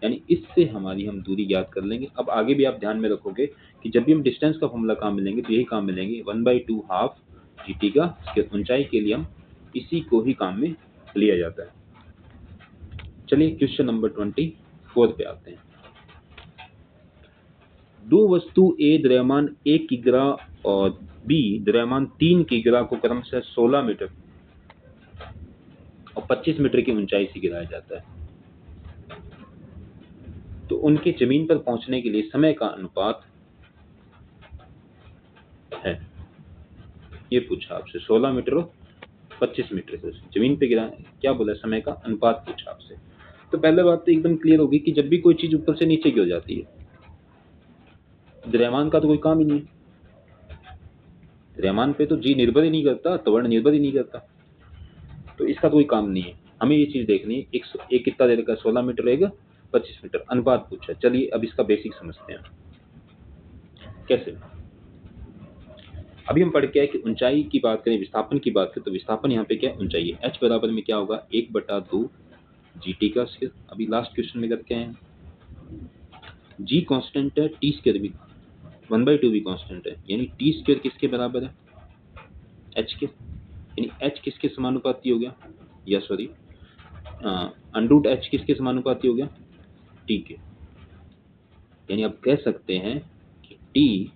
यानी इससे हमारी हम दूरी ज्ञात कर लेंगे। अब आगे भी आप ध्यान में रखोगे कि जब भी हम डिस्टेंस का फॉर्मूला काम मिलेंगे तो यही काम मिलेंगे 1/2 हाफ gt का स्क्वायर। ऊंचाई के लिए हम इसी को ही काम में लिया जाता है। चलिए क्वेश्चन नंबर 24 पे आते हैं। दो वस्तु A द्रव्यमान 1 किग्रा और B द्रव्यमान 3 किग्रा को क्रमशः 16 मीटर और 25 मीटर की ऊंचाई से गिराया जाता है। तो उनके जमीन पर पहुंचने के लिए समय का अनुपात है, ये पूछा आपसे 16 मीटर और 25 मीटर से जमीन पे गिरा, क्या बोला समय का अनुपात पूछा आपसे। तो पहले बात तो एकदम क्लियर होगी कि जब भी कोई चीज ऊपर से नीचे गिर जाती है द्रव्यमान का तो कोई काम ही नहीं है, द्रव्यमान पे तो जी निर्भर ही नहीं करता, त्वरण निर्भर ही नहीं करता, तो इसका कोई काम नहीं है। हमें ये चीज देखनी है एक कितना दे रखा है 16 मीटर रहेगा 25 मीटर, अनुपात पूछा। चलिए अब इसका बेसिक समझते हैं कैसे। अभी हम पढ़ के आए कि ऊंचाई की बात करें, विस्थापन की बात करें, तो विस्थापन यहाँ पे क्या ऊंचाई है, h बराबर में क्या होगा 1/2 gt का स्क्वायर। अभी लास्ट क्वेश्चन में करके हैं, g कांस्टेंट है, t स्क्वायर भी 1/2 भी कांस्टेंट है, यानी t स्क्वायर किसके बराबर है h के, यानी h किसके समानुपाती हो गया, या सॉरी अंडरूट h किसके समानुपाती हो गया t के, यानी आप कह सकते हैं कि t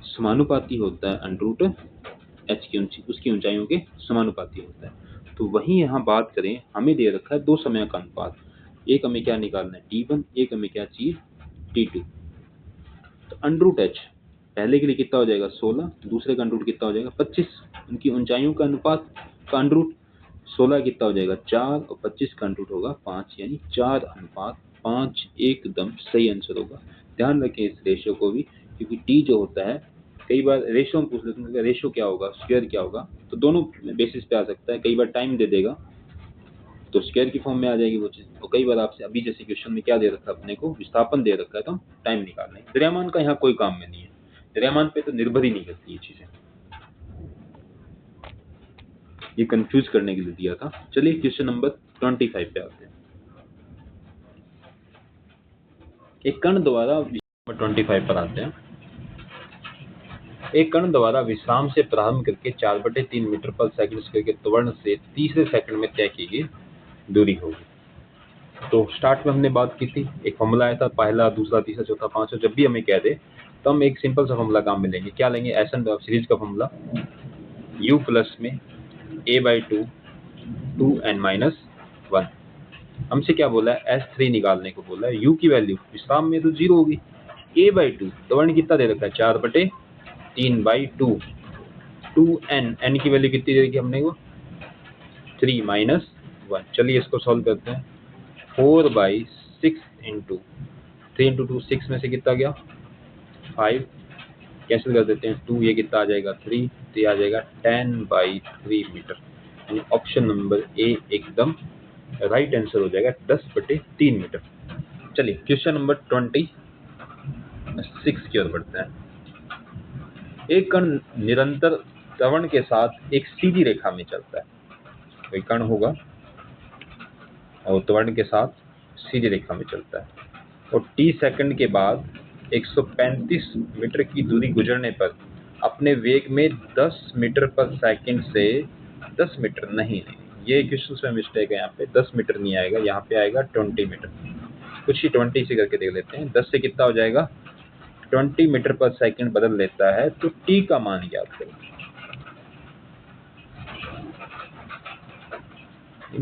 समानुपाती होता है अंडरूट h की उसकी ऊंचाइयों के समानुपाती होता है। तो वहीं यहाँ बात करें, हमें दे रखा है दो समय का अनुपात, एक हमें क्या निकालना है t1, एक हमें क्या चाहिए t2। तो अंडरूट h पहले के लिए कितना हो जाएगा 16, दूसरे का अंडरूट कितना हो जाएगा 25, उनकी ऊंचाइयों का अनुपात का अंडरूट 16 कितना हो जाएगा 4 और 25 का अंडरूट होगा 5, यानी 4:5 एकदम सही आंसर होगा। ध्यान रखें इस रेशियो को भी, क्योंकि टी जो होता है कई बार रेशियो में पूछ लेते हैं रेशियो क्या होगा स्क्वायर क्या होगा, तो दोनों बेसिस पे आ सकता है। कई बार टाइम दे देगा तो स्क्वायर की फॉर्म में आ जाएगी वो चीज़, और कई बार आपसे अभी जैसे क्वेश्चन में क्या दे रखा है अपने को विस्थापन दे रखा है तो टाइम निकालना है। द्रव्यमान का यहाँ कोई काम में नहीं है, द्रव्यमान पे तो निर्भर ही नहीं करती ये चीज़ें, ये कंफ्यूज करने के लिए दिया था। चलिए क्वेश्चन नंबर 25 पे आते हैं। एक कण द्वारा 25 पर आते हैं। एक कण द्वारा विश्राम से प्रारंभ करके 4/3 मीटर पर सेकंड स्क्वायर के त्वरण से तीसरे सेकंड में तय की गई दूरी होगी। तो स्टार्ट में हमने बात की थी, एक फॉर्मूला आया था पहला दूसरा तीसरा चौथा पांचवा, जब भी हमें कह दे तो हम एक सिंपल सा फॉर्मूला काम में लेंगे। क्या लेंगे एस एन सीरीज का फॉर्मूला u प्लस में a/2 2n-1। हमसे क्या बोला है S3 निकालने को बोला है, u की वैल्यू विश्राम में तो 0 होगी, a/2 त्वरण कितना दे रखा है 4/3/2 2n, n की वैल्यू कितनी दे रखी हमने को 3-1। चलिए इसको सॉल्व करते हैं। 4/6 इंटू 3 इंटू 2 6 में से कितना गया 5, कैंसिल कर देते हैं, 2 ये कितना आ जाएगा 3, तो ये आ जाएगा 10/3 मीटर। यानी ऑप्शन नंबर ए एकदम राइट आंसर हो जाएगा, 10/3 मीटर। चलिए क्वेश्चन नंबर 26 की ओर बढ़ते हैं। एक कण निरंतर त्वरण के साथ एक सीधी रेखा में चलता है। कोई कण होगा और त्वरण के साथ सीधी रेखा में चलता है और t सेकंड के बाद 135 मीटर की दूरी गुजरने पर अपने वेग में 10 मीटर पर सेकंड से 10 मीटर नहीं, ये क्वेश्चन में मिस्टेक है। यहाँ पे 10 मीटर नहीं आएगा, यहाँ पे आएगा 20 मीटर। कुछ ही 20 से करके देख लेते हैं। 10 से कितना हो जाएगा, 20 मीटर पर सेकंड बदल लेता है। तो t का मान ज्ञात करें।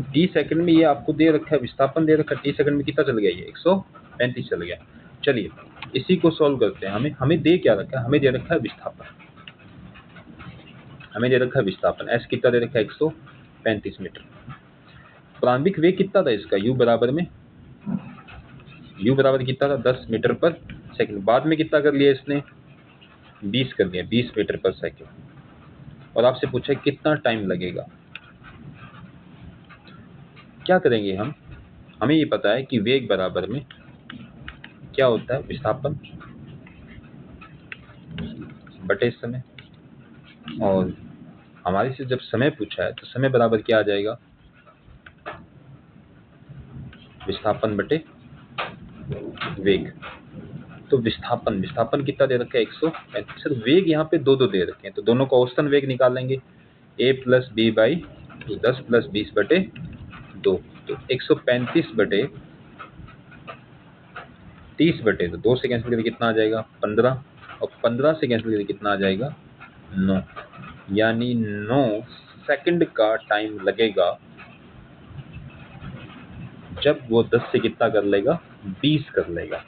टी सेकंड में ये आपको दे रखा है, विस्थापन दे रखा है। टी सेकंड में कितना चल गया, ये 135 चल गया। चलिए इसी को सॉल्व करते हैं। हमें दे क्या रखा है, हमें दे रखा है विस्थापन, हमें दे रखा है विस्थापन। एस कितना दे रखा है, 135 मीटर। प्रारंभिक वेग कितना था इसका, u बराबर कितना था, 10 मीटर पर सेकंड। बाद में कितना कर लिया इसने, 20 कर दिया, 20 मीटर पर सेकंड। और आपसे पूछा कितना टाइम लगेगा। क्या करेंगे हम, हमें ये पता है कि वेग बराबर में क्या होता है, विस्थापन बटे समय। और हमारे से जब समय पूछा है तो समय बराबर क्या आ जाएगा, विस्थापन बटे वेग। तो विस्थापन कितना दे रखा है, 135। सर वेग यहाँ पे दो दे रखे हैं, तो दोनों का औसतन वेग निकाल लेंगे, a + b/2, 10 + 20/2। तो 135 बटे 30/2, 2 से कैंसिल करके कितना आ जाएगा, 15। और 15 से कैंसिल करके कितना आ जाएगा, 9। यानी 9 सेकंड का टाइम लगेगा जब वो 10 से कितना कर लेगा, 20 कर लेगा।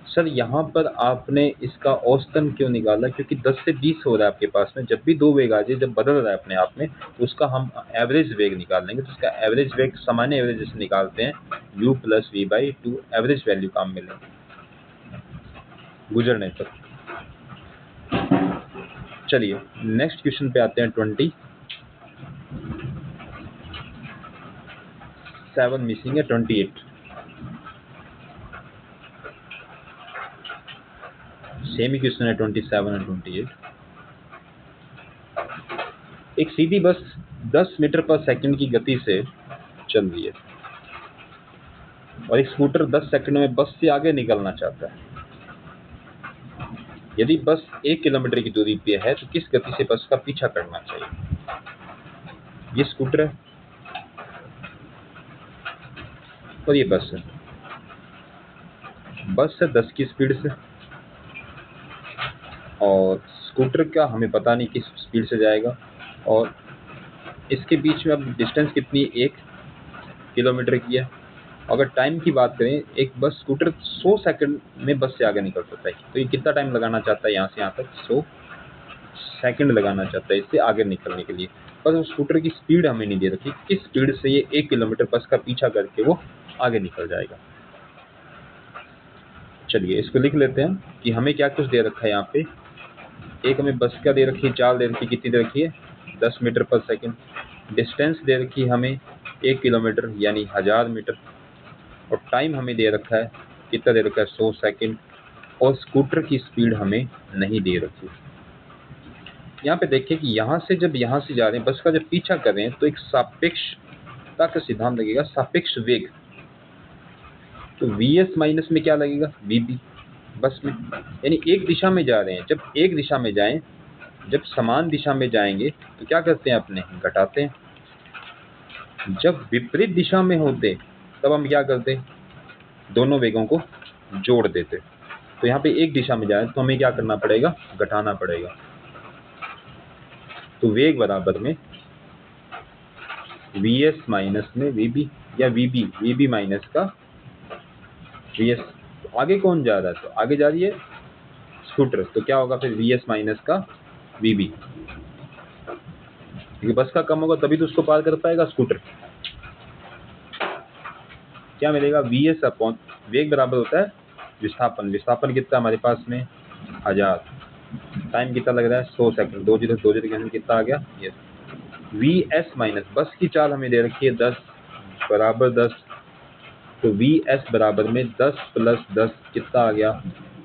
सर यहाँ पर आपने इसका औसतन क्यों निकाला, क्योंकि 10 से 20 हो रहा है आपके पास में। जब भी दो वेग आ जाए, जब बदल रहा है अपने आप में, तो उसका हम एवरेज वेग निकाल लेंगे। तो उसका एवरेज वेग सामान्य एवरेज जैसे निकालते हैं, u + v/2 एवरेज वैल्यू काम मिलेगी गुजरने पर। चलिए नेक्स्ट क्वेश्चन पे आते हैं। 27 मिसिंग है, 28 सेम ही क्वेश्चन है, 27 और 28। एक सीधी बस 10 मीटर पर सेकंड की गति से चल रही है और एक स्कूटर 10 सेकंड में बस से आगे निकलना चाहता है। यदि बस 1 किलोमीटर की दूरी पे है तो किस गति से बस का पीछा करना चाहिए। ये स्कूटर है और ये बस है। बस है 10 की स्पीड से और स्कूटर का हमें पता नहीं किस स्पीड से जाएगा। और इसके बीच में अब डिस्टेंस कितनी, 1 किलोमीटर की है। अगर टाइम की बात करें, एक बस स्कूटर 100 सेकंड में बस से आगे निकल सकता है। तो ये कितना टाइम लगाना चाहता है, यहाँ से यहाँ तक 100 सेकंड लगाना चाहता है इससे आगे निकलने के लिए। पर स्कूटर की स्पीड हमें नहीं दे रखी, किस स्पीड से ये 1 किलोमीटर बस का पीछा करके वो आगे निकल जाएगा। चलिए इसको लिख लेते हैं कि हमें क्या कुछ दे रखा है यहाँ पे। एक हमें बस क्या दे रखी है, चाल दे रखी, कितनी दे रखी है, 10 मीटर पर सेकंड। डिस्टेंस दे रखी है हमें 1 किलोमीटर यानी 1000 मीटर। और टाइम हमें दे रखा है, कितना दे रखा है, 100 सेकंड। और स्कूटर की स्पीड हमें नहीं दे रखी। यहाँ पे देखिए कि यहाँ से जब यहाँ से जा रहे हैं, बस का जब पीछा कर रहे हैं, तो एक सापेक्षता का सिद्धांत लगेगा, सापेक्ष वेग। तो vs माइनस में क्या लगेगा, vb बस में। यानी एक दिशा में जा रहे हैं, जब एक दिशा में जाएं, जब समान दिशा में जाएंगे तो क्या करते हैं, अपने घटाते हैं। जब विपरीत दिशा में होते तब हम क्या करते, दोनों वेगों को जोड़ देते। तो यहाँ पे एक दिशा में जाए तो हमें क्या करना पड़ेगा, घटाना पड़ेगा। तो वेग बराबर में vs माइनस में vb या vb माइनस का vs। तो आगे कौन जा रहा है, तो आगे जा रही है स्कूटर, तो क्या होगा फिर vs माइनस का vb, क्योंकि बस का कम होगा तभी तो उसको पार कर पाएगा स्कूटर। क्या मिलेगा, vs अपॉन वेग बराबर होता है विस्थापन। विस्थापन कितना हमारे पास में, 1000 टाइम कितना लग रहा है 100 सेकंड। 2 जीरो 2 जीरो कैंसिल, कितना आ गया ये वी एस माइनस बस की चाल हमें दे रखी है 10 बराबर 10, तो वी एस बराबर में 10 प्लस 10 कितना आ गया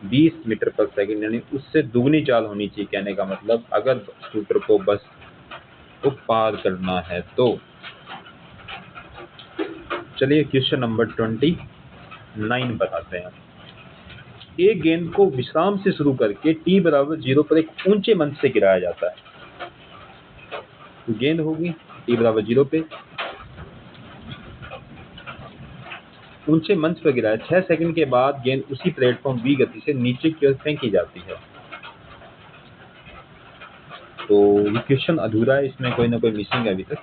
20 मीटर पर सेकंड, यानी उससे दुगनी चाल होनी चाहिए। कहने का मतलब अगर स्कूटर को बस को पार करना है तो। चलिए क्वेश्चन नंबर 29 बताते हैं। एक गेंद को विश्राम से शुरू करके t बराबर 0 पर एक ऊंचे मंच से गिराया जाता है। तो गेंद होगी t बराबर 0 पे ऊंचे मंच पर गिराया, 6 सेकंड के बाद गेंद उसी प्लेटफॉर्म v गति से नीचे की ओर फेंकी जाती है। तो ये क्वेश्चन अधूरा है, इसमें कोई ना कोई मिसिंग है अभी तक।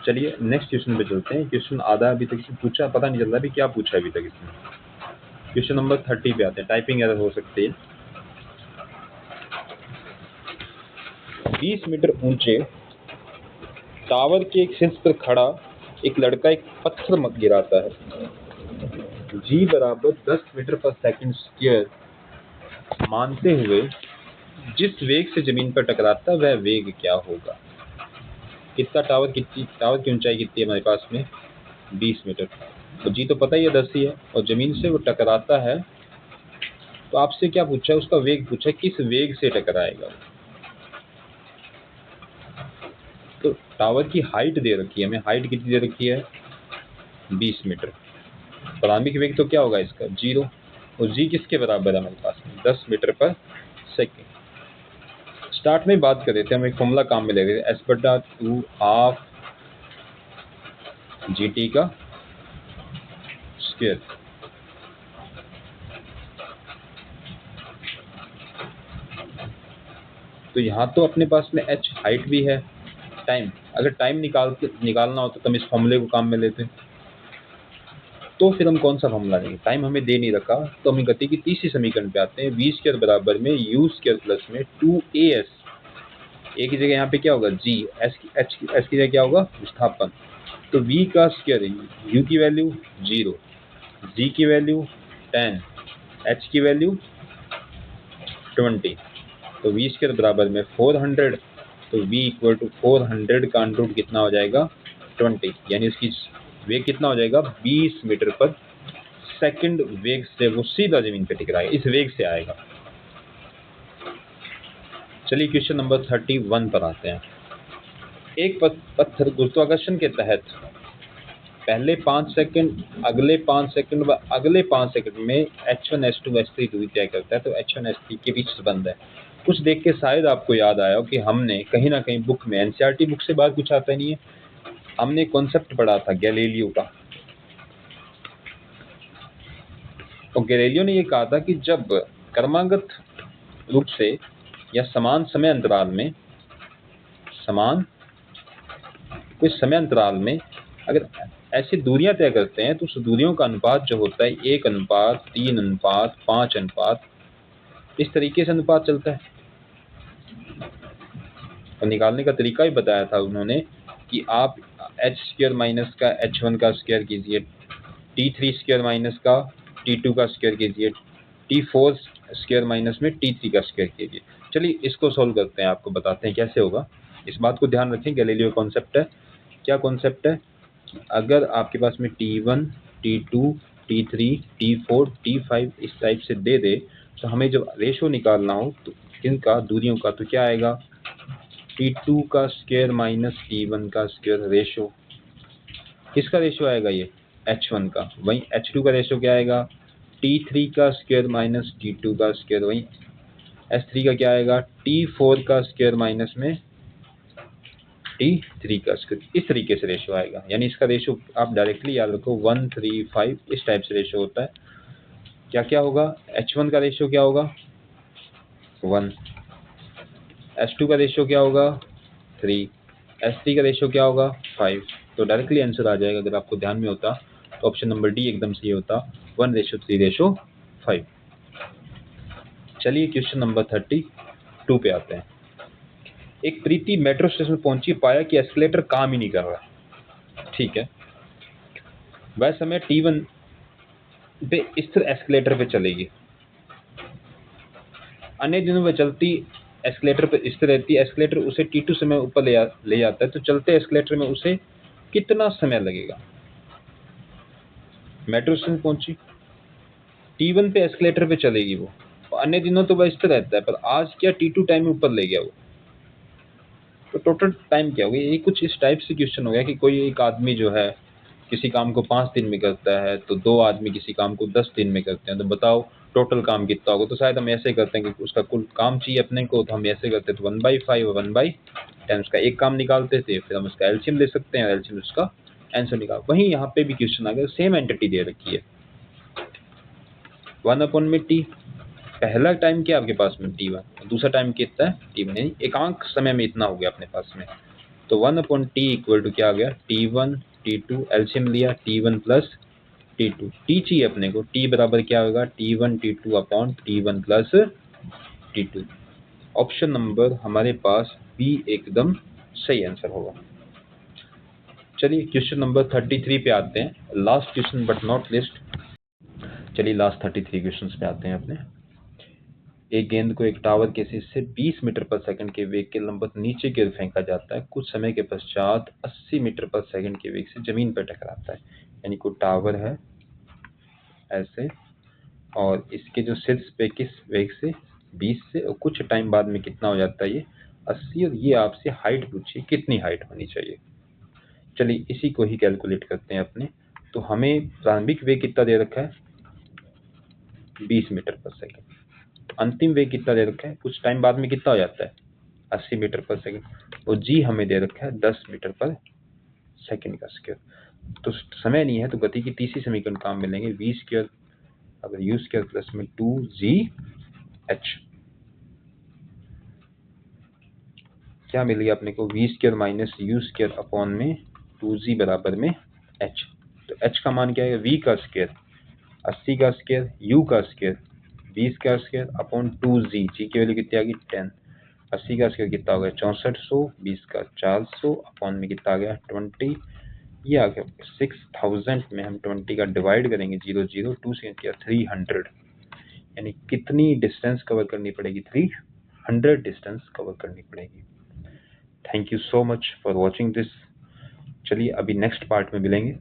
चलिए नेक्स्ट क्वेश्चन पे चलते हैं। क्वेश्चन आधा अभी तक इसमें पूछा, पता नहीं चल रहा अभी क्या पूछा है अभी तक इसमें। क्वेश्चन नंबर 30 पे आते हैं। टाइपिंग एरर हो सकती है। 20 मीटर ऊंचे टावर के एक शीर्ष पर खड़ा एक लड़का एक पत्थर मत गिराता है। g बराबर 10 मीटर पर सेकंड स्क्वायर मानते हुए जिस वेग से जमीन पर टकराता है वह वेग क्या होगा। कितना टावर की ऊंचाई कितनी है हमारे पास में 20 मीटर, तो जी तो पता ही है 10 ही है, और जमीन से वो टकराता है तो आपसे क्या पूछा है, उसका वेग पूछा है, किस वेग से टकराएगा। तो टावर की हाइट दे रखी है हमें, हाइट कितनी दे रखी है 20 मीटर। प्रारंभिक वेग तो क्या होगा इसका 0, और जी किसके बराबर है हमारे पास 10 मीटर पर सेकेंड। स्टार्ट में बात कर रहे थे, हम एक फॉर्मूला काम में ले रहे थे, एस बटा 2 हाफ जी टी का स्क्वायर। तो यहाँ तो अपने पास में h हाइट भी है, टाइम, अगर टाइम निकालना हो तो हम इस फॉर्मूले को काम में लेते हैं। तो फिर हम कौन सा फॉर्मूला लेंगे, टाइम हमें दे नहीं रखा, तो हम गति की तीसरी समीकरण पे आते हैं। वी स्क्वायर बराबर में यू स्क्वायर प्लस में 2as, ए की जगह यहाँ पे क्या होगा g, एस की जगह क्या होगा विस्थापन। तो v का स्क्वायर, u की वैल्यू 0, g की वैल्यू 10, h की वैल्यू 20, तो v स्क्वायर बराबर में 400, तो v इक्वल टू 400 का अंडर रूट कितना हो जाएगा 20, यानी इसकी वेग कितना हो जाएगा 20 मीटर पर सेकंड वेग से वो सीधा जमीन पे टकराएगा, इस वेग से आएगा। चलिए क्वेश्चन नंबर 31 पर आते हैं। एक पत्थर गुरुत्वाकर्षण के तहत पहले 5 सेकंड, अगले 5 सेकंड व अगले 5 सेकंड में h1 h2 h3 दूरी तय करता है। तो h1 h3 के बीच संबंध है। कुछ देख के शायद आपको याद आया हो कि हमने कहीं ना कहीं बुक में, एनसीईआरटी बुक से बाहर कुछ आता नहीं है, हमने कॉन्सेप्ट पढ़ा था गैलीलियो का। और गैलीलियो ने ये कहा था कि जब क्रमागत रूप से या समान समय अंतराल में, समान कोई समय अंतराल में अगर ऐसी दूरियां तय करते हैं तो उस दूरियों का अनुपात जो होता है 1:3:5:5, इस तरीके से अनुपात चलता है। और निकालने का तरीका भी बताया था उन्होंने कि आप h स्क्वायर माइनस का h1 का स्क्वायर कीजिए, t3 स्क्वायर माइनस का t2 का स्क्वायर कीजिए, t4 स्क्वायर माइनस में t3 का स्क्वायर कीजिए। चलिए इसको सॉल्व करते हैं, आपको बताते हैं कैसे होगा। इस बात को ध्यान रखें, गैलीलियो कॉन्सेप्ट है। क्या कॉन्सेप्ट है, अगर आपके पास में t1 t2 t3 t4 t5 इस टाइप से दे दे, तो हमें जब रेशो निकालना हो तो इनका दूरियों का, तो क्या आएगा t2 का स्क्वायर माइनस t1 का स्क्वायर रेशो, किसका रेशो आएगा ये h1 का। वहीं h2 का रेशो क्या आएगा t3 का स्क्वायर माइनस t2 का स्क्वायर, वहीं h3 का क्या आएगा t4 का स्क्वायर माइनस में t3 का स्क्वायर। इस तरीके से रेशो आएगा, यानी इसका रेशो आप डायरेक्टली याद रखो 1:3:5 इस टाइप से रेशो होता है। क्या क्या होगा, h1 का रेशो क्या होगा 1, h2 का रेशो क्या होगा 3, h3 का रेशो क्या होगा 5। तो डायरेक्टली आंसर आ जाएगा अगर आपको ध्यान में होता, तो ऑप्शन नंबर डी एकदम सही होता, 1:3:5। चलिए क्वेश्चन नंबर 32 पे आते हैं। एक प्रीति मेट्रो स्टेशन पहुंची, पाया कि एस्केलेटर काम ही नहीं कर रहा। ठीक है, वह समय t1 पे स्थिर एस्केलेटर पे चलेगी, अन्य दिनों में चलती एस्केलेटर पे स्थिर रहती है, एस्केलेटर उसे T2 समय ऊपर ले जाता है, तो चलते एस्केलेटर में उसे कितना समय लगेगा? मेट्रो स्टेशन पहुंची, T1 पे एस्केलेटर पे चलेगी वो, अन्य दिनों तो वह स्थिर रहता है, पर आज क्या T2 टाइम में ऊपर ले गया वो, तो टोटल टाइम क्या हो गया? ये कुछ इस टाइप से क्वेश्चन हो गया कि कोई एक आदमी जो है किसी काम को 5 दिन में करता है, तो 2 आदमी किसी काम को 10 दिन में करते हैं, तो बताओ टोटल काम कितना होगा? तो शायद हम ऐसे करते हैं कि उसका कुल काम चाहिए अपने को, तो हम ऐसे करते हैं, तो 1/5 और 1/10 उसका एक काम निकालते थे, फिर हम उसका एलसीएम ले सकते हैं, एलसीएम उसका आंसर निकाल। वहीं यहाँ पे भी क्वेश्चन आ गया, सेम एंटिटी दे रखी है, 1/t, पहला टाइम क्या आपके पास में T1, दूसरा टाइम कितना है T1, यानी एकांक समय में इतना हो गया अपने पास में, तो 1/t इक्वल टू क्या आ गया, T1 T2, एलसीएम लिया T1 प्लस T2, T चाहिए अपने को, T बराबर क्या होगा, T1 T2 upon T1 plus T2। Option number हमारे पास बी एकदम सही आंसर होगा। चलिए क्वेश्चन नंबर 33 पे आते हैं, last question but not list. चलिए लास्ट 33 क्वेश्चन पे आते हैं अपने। एक गेंद को एक टावर के शीर्ष से 20 मीटर पर सेकंड के वेग के लंबवत नीचे की ओर फेंका जाता है, कुछ समय के पश्चात 80 मीटर पर सेकंड के वेग से जमीन पर टकराता है, यानी कोई टावर है ऐसे, और इसके जो शीर्ष पे किस वेग से, 20 से, और कुछ टाइम बाद में कितना हो जाता है ये 80, और ये आपसे हाइट पूछिए कितनी हाइट होनी चाहिए। चलिए इसी को ही कैलकुलेट करते हैं अपने। तो हमें प्रारंभिक वेग कितना दे रखा है, 20 मीटर पर सेकंड, तो अंतिम वेग कितना दे रखा है, कुछ टाइम बाद में कितना हो जाता है 80 मीटर पर सेकंड, और जी हमें दे रखा है 10 मीटर पर सेकंड का स्क्वायर। तो समय नहीं है, तो गति की तीसरी समीकरण काम मिलेंगे, v स्क्वायर अगर u स्क्वायर प्लस में 2gh, क्या मिल गया अपने को, v square minus u square upon में 2g बराबर में h। तो h का मान क्या है, v का स्क्वायर 80 का स्क्वायर u का स्क्वायर 20 का स्क्वायर अपॉन 2g, जी की वैल्यू कितनी आ गई 10, 80 का स्क्वायर कितना हो गया 6400, 20 का 400 अपॉन में कितना आ गया 20, ये आ गया 6000 में हम 20 का डिवाइड करेंगे 0 0 2 से किया 300, यानी कितनी डिस्टेंस कवर करनी पड़ेगी, 300 डिस्टेंस कवर करनी पड़ेगी। Thank you so much for watching this. चलिए अभी नेक्स्ट पार्ट में मिलेंगे।